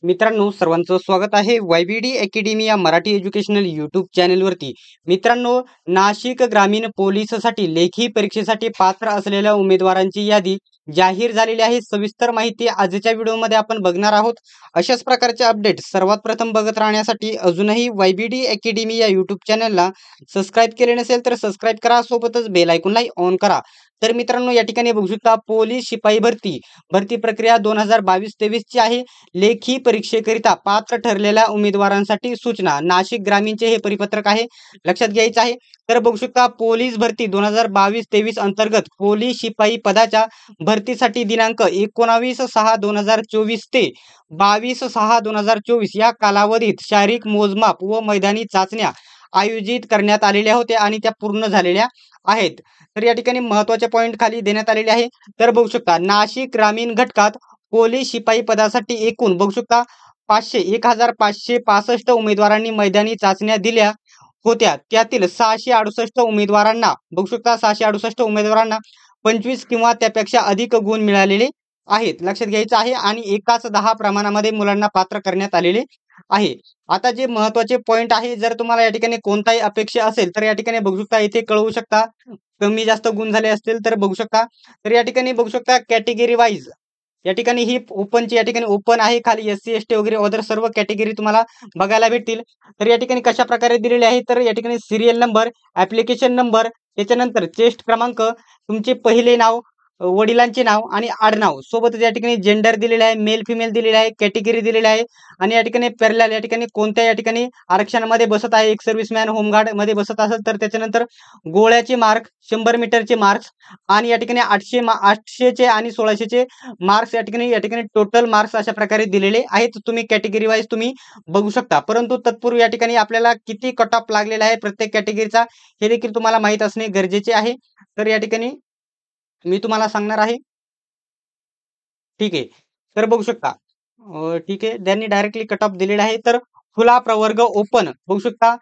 मित्रांनो, सर्वांचं स्वागत आहे YBD अकॅडमी या मराठी एज्युकेशनल यूट्यूब चॅनलवरती. मित्रांनो, नाशिक ग्रामीण पोलीससाठी लेखी परीक्षेसाठी पात्र असलेल्या उमेदवारांची यादी जाहीर झालेली आहे. सविस्तर माहिती आजच्या व्हिडिओमध्ये आपण बघणार आहोत. अशाच प्रकारचे अपडेट सर्वात प्रथम बघत राहण्यासाठी अजूनही YBD अकॅडमी या यूट्यूब चॅनलला सबस्क्राईब केले नसेल तर सबस्क्राईब करा, सोबतच बेल आयकॉनला ऑन करा. तर मित्रांनो, या ठिकाणी बघू शकता पोलीस शिपाई भरती प्रक्रिया 2022-23 ची आहे. लेखी परीक्षेकरिता पात्र ठरलेल्या उमेदवारांसाठी सूचना. नाशिक ग्रामीणचे हे परिपत्रक आहे, लक्षात घ्यायचं आहे. तर बघू शकता पोलीस भरती 2022-23 अंतर्गत पोलीस शिपाई पदाच्या भरतीसाठी दिनांक 19/6/2024 ते 22/6/2024 या कालावधीत शारीरिक मोजमाप व मैदानी चाचण्या आयोजित करण्यात आलेल्या होत्या आणि त्या पूर्ण झालेल्या आहेत. तर या ठिकाणी महत्त्वाचे पॉईंट खाली देण्यात आलेले आहे. तर बघू शकता नाशिक ग्रामीण घटकात पोलीस शिपाई पदासाठी एकूण बघू शकता 1565 उमेदवारांनी मैदानी चाचण्या दिल्या होत्या. त्यातील 668 उमेदवारांना बघू शकता 668 उमेदवारांना 25 किंवा त्यापेक्षा अधिक गुण मिळालेले आहेत, लक्षात घ्यायचं आहे. आणि एकाच 10 प्रमाणामध्ये मुलांना पात्र करण्यात आलेले आहे. आता जे महत्त्वाचे पॉईंट आहे, जर तुम्हाला या ठिकाणी कोणताही अपेक्षा असेल तर या ठिकाणी बघू शकता, इथे कळवू शकता. कमी जास्त गुण झाले असतील तर बघू शकता. तर या ठिकाणी बघू शकता कॅटेगरी वाईज या ठिकाणी ही ओपनची या ठिकाणी ओपन आहे. खाली SC ST वगैरे अदर सर्व कॅटेगरी तुम्हाला बघायला भेटतील. तर या ठिकाणी कशा प्रकारे दिलेले आहे, तर या ठिकाणी सिरियल नंबर, ऍप्लिकेशन नंबर, त्याच्यानंतर चेस्ट क्रमांक, तुमचे पहिले नाव, वडिलांचे नाव आणि आडनाव, सोबतच या ठिकाणी जेंडर दिलेले आहे, मेल फिमेल दिलेले आहे, कॅटेगरी दिलेले आहे. आणि या ठिकाणी पॅरलल या ठिकाणी कोणत्या या ठिकाणी आरक्षणामध्ये बसत आहे, एक सर्व्हिसमॅन होमगार्ड मध्ये बसत असेल तर त्याच्यानंतर गोळ्याचे मार्क, 100 मीटरचे मार्क्स आणि या ठिकाणी 800चे आणि 1600चे मार्क्स या ठिकाणी टोटल मार्क्स अशा प्रकारे दिलेले आहेत. तुम्ही कॅटेगरी वाईज तुम्ही बघू शकता. परंतु तत्पूर्वी या ठिकाणी आपल्याला किती कट ऑफ लागलेला आहे प्रत्येक कॅटेगरीचा हे देखील तुम्हाला माहित असणे गरजेचे आहे. तर या ठिकाणी मी तुम्हाला सांगणार आहे. ठीक आहे. तर बघू शकता. ठीक आहे. त्यांनी डायरेक्टली कट ऑफ दिलेला आहे. तर खुला प्रवर्ग ओपन बघू शकता.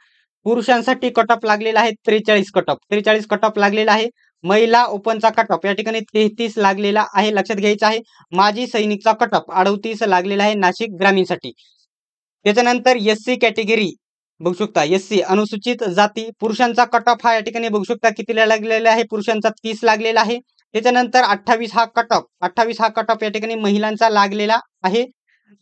पुरुषांसाठी कट ऑफ लागलेला आहे 43 कट ऑफ. 43 कट ऑफ लागलेला आहे. महिला ओपनचा कट ऑफ या ठिकाणी 33 लागलेला आहे, लक्षात घ्यायचं आहे. माजी सैनिकचा कट ऑफ 38 लागलेला आहे नाशिक ग्रामीणसाठी. त्याच्यानंतर SC कॅटेगरी बघू शकता. SC अनुसूचित जाती पुरुषांचा कट ऑफ हा या ठिकाणी बघू शकता कितीला लागलेला आहे, पुरुषांचा 30 लागलेला आहे. त्याच्यानंतर 28 हा कट ऑफ, 28 हा कट ऑफ या ठिकाणी महिलांचा लागलेला आहे,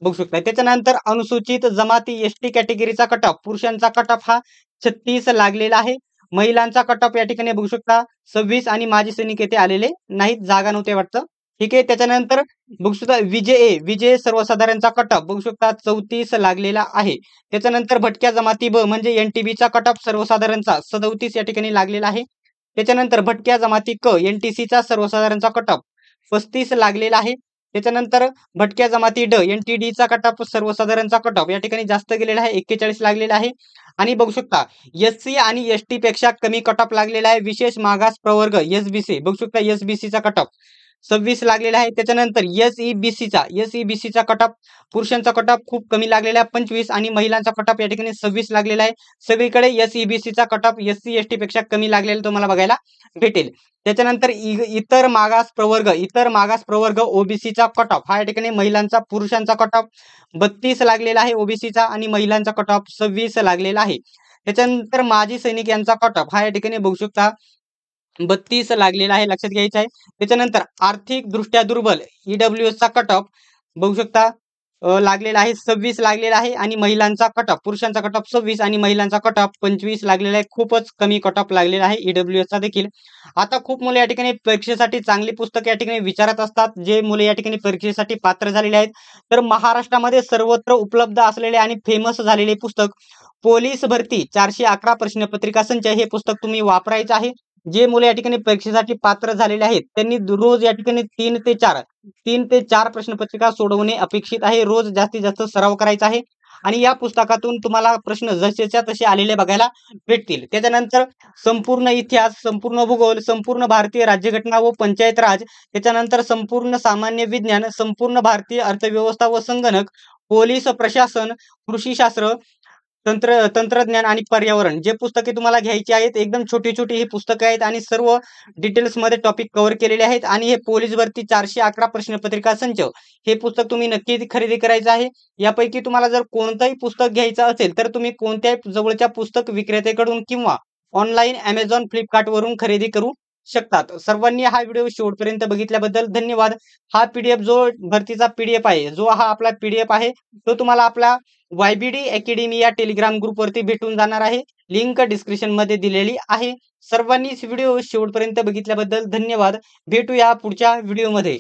बघू शकता. त्याच्यानंतर अनुसूचित जमाती ST कॅटेगरीचा कट ऑफ पुरुषांचा कट ऑफ हा 36 लागलेला आहे. महिलांचा कट ऑफ या ठिकाणी बघू शकता 26 आणि माजी सैनिक येथे आलेले नाहीत, जागा नव्हत्या वाटतं. ठीक आहे. त्याच्यानंतर बघू शकता विजय सर्वसाधारणचा कट ऑफ बघू शकता 34 लागलेला आहे. त्याच्यानंतर भटक्या जमाती ब म्हणजे NTBचा कट ऑफ सर्वसाधारणचा 37 या ठिकाणी लागलेला आहे. त्याच्यानंतर भटक्या जमाती क NTCचा सर्वसाधारणचा कट ऑफ 35 लागलेला आहे. त्याच्यानंतर भटक्या जमाती ड NTDचा कट ऑफ सर्वसाधारणचा कट ऑफ या ठिकाणी जास्त गेलेला आहे, 41 लागलेला आहे. आणि बघू शकता SC आणि ST पेक्षा कमी कट ऑफ लागलेला आहे. विशेष मागास प्रवर्ग SBC बघू शकता SBCचा कट ऑफ 26 लागलेला आहे. त्याच्यानंतर SEBCचा कट ऑफ पुरुषांचा कट ऑफ खूप कमी लागलेला आहे 25 आणि महिलांचा कट ऑफ या ठिकाणी 26 लागलेला आहे. सगळीकडे SEBCचा कट ऑफ SC ST पेक्षा कमी लागलेला तुम्हाला बघायला भेटेल. त्याच्यानंतर इतर मागास प्रवर्ग OBCचा कट ऑफ हा या ठिकाणी महिलांचा पुरुषांचा कट ऑफ 32 लागलेला आहे OBCचा आणि महिलांचा कट ऑफ 26 लागलेला आहे. त्याच्यानंतर माजी सैनिक यांचा कट ऑफ हा या ठिकाणी बघू शकता 32 लागलेला आहे, लक्षात घ्यायचं आहे. त्याच्यानंतर आर्थिक दृष्ट्या दुर्बल EWSचा कट ऑफ बघू शकता लागलेला आहे 26 लागलेला आहे आणि महिलांचा कट ऑफ पुरुषांचा कट ऑफ 26 आणि महिलांचा कट ऑफ 25 लागलेला आहे. खूपच कमी कट ऑफ लागलेला आहे EWSचा देखील. आता खूप मुले या ठिकाणी परीक्षेसाठी चांगली पुस्तके या ठिकाणी विचारत असतात, जे मुले या ठिकाणी परीक्षेसाठी पात्र झालेले आहेत. तर महाराष्ट्रामध्ये सर्वत्र उपलब्ध असलेले आणि फेमस झालेले पुस्तक पोलीस भरती 411 प्रश्नपत्रिका संच हे पुस्तक तुम्ही वापरायचं आहे. जे मुले या ठिकाणी परीक्षेसाठी पात्र झालेले आहेत त्यांनी रोज या ठिकाणी 3 ते 4 प्रश्नपत्रिका सोडवणे अपेक्षित आहे. रोज जास्तीत जास्त सराव करायचा आहे आणि या पुस्तकातून तुम्हाला प्रश्न जसेच्या तसे आलेले बघायला भेटतील. त्याच्यानंतर संपूर्ण इतिहास, संपूर्ण भूगोल, संपूर्ण भारतीय राज्यघटना व पंचायत राज, त्याच्यानंतर संपूर्ण सामान्य विज्ञान, संपूर्ण भारतीय अर्थव्यवस्था व संगणक, पोलीस प्रशासन, कृषीशास्त्र, तंत्रज्ञान आणि पर्यावरण जे पुस्तके तुम्हाला घ्यायची आहेत एकदम छोटी छोटी ही पुस्तकं आहेत आणि सर्व डिटेल्समध्ये टॉपिक कव्हर केलेले आहेत आणि हे पोलीस भरती 411 प्रश्नपत्रिका संच हे पुस्तक तुम्ही नक्की खरेदी करायचं आहे. यापैकी तुम्हाला जर कोणतंही पुस्तक घ्यायचं असेल तर तुम्ही कोणत्याही जवळच्या पुस्तक विक्रेत्याकडून किंवा ऑनलाईन Amazon, Flipkart वरून खरेदी करू शकतात. सर्वांनी हा व्हिडिओ शेवटपर्यंत बघितल्याबद्दल धन्यवाद. हा पीडीएफ जो भरतीचा पीडीएफ आहे, जो हा आपला पीडीएफ आहे, तो तुम्हाला आपला YBD अकॅडमी या टेलिग्राम ग्रुपवरती भेटून जाणार आहे. लिंक डिस्क्रिप्शनमध्ये दिलेली आहे. सर्वांनीच व्हिडिओ शेवटपर्यंत बघितल्याबद्दल धन्यवाद. भेटूया पुढच्या व्हिडिओमध्ये.